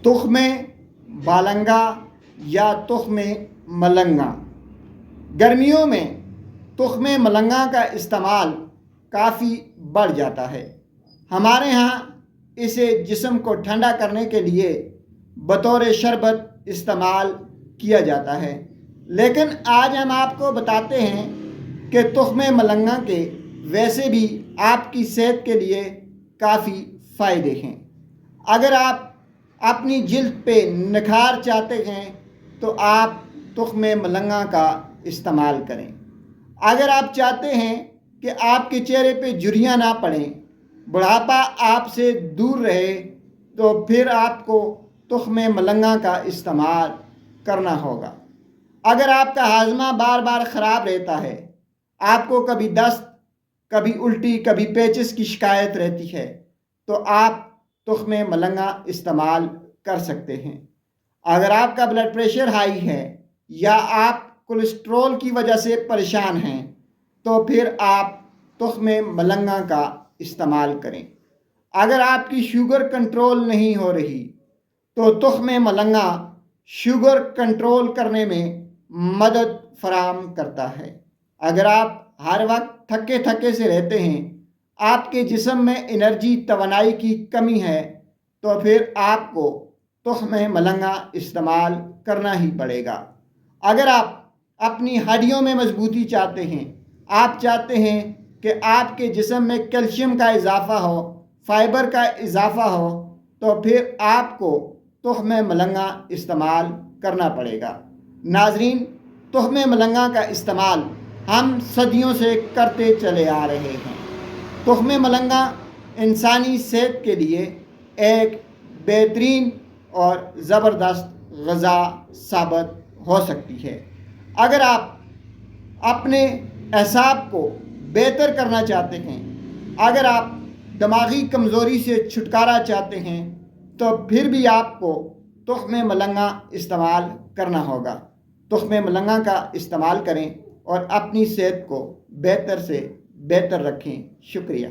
تخم بالنگا یا تخم ملنگا۔ گرمیوں میں تخم ملنگا کا استعمال کافی بڑھ جاتا ہے۔ ہمارے ہاں اسے جسم کو ٹھنڈا کرنے کے لیے بطور شربت استعمال کیا جاتا ہے، لیکن آج ہم آپ کو بتاتے ہیں کہ تخم ملنگا کے ویسے بھی آپ کی صحت کے لیے کافی فائدے ہیں۔ اگر آپ اپنی جلد پہ نکھار چاہتے ہیں تو آپ تخم ملنگا کا استعمال کریں۔ اگر آپ چاہتے ہیں کہ آپ کے چہرے پہ جھریاں نہ پڑیں، بڑھاپا آپ سے دور رہے، تو پھر آپ کو تخم ملنگا کا استعمال کرنا ہوگا۔ اگر آپ کا ہاضمہ بار بار خراب رہتا ہے، آپ کو کبھی دست، کبھی الٹی، کبھی پیچس کی شکایت رہتی ہے، تو آپ تخم ملنگا استعمال کر سکتے ہیں۔ اگر آپ کا بلڈ پریشر ہائی ہے یا آپ کولیسٹرول کی وجہ سے پریشان ہیں، تو پھر آپ تخم ملنگا کا استعمال کریں۔ اگر آپ کی شوگر کنٹرول نہیں ہو رہی تو تخم ملنگا شوگر کنٹرول کرنے میں مدد فراہم کرتا ہے۔ اگر آپ ہر وقت تھکے تھکے سے رہتے ہیں، آپ کے جسم میں انرجی توانائی کی کمی ہے، تو پھر آپ کو تخم ملنگا استعمال کرنا ہی پڑے گا۔ اگر آپ اپنی ہڈیوں میں مضبوطی چاہتے ہیں، آپ چاہتے ہیں کہ آپ کے جسم میں کیلشیم کا اضافہ ہو، فائبر کا اضافہ ہو، تو پھر آپ کو تخم ملنگا استعمال کرنا پڑے گا۔ ناظرین، تخم ملنگا کا استعمال ہم صدیوں سے کرتے چلے آ رہے ہیں۔ تخم ملنگا انسانی صحت کے لیے ایک بہترین اور زبردست غذا ثابت ہو سکتی ہے۔ اگر آپ اپنے اعصاب کو بہتر کرنا چاہتے ہیں، اگر آپ دماغی کمزوری سے چھٹکارا چاہتے ہیں، تو پھر بھی آپ کو تخم ملنگا استعمال کرنا ہوگا۔ تخم ملنگا کا استعمال کریں اور اپنی صحت کو بہتر سے بہتر رکھیں۔ شکریہ۔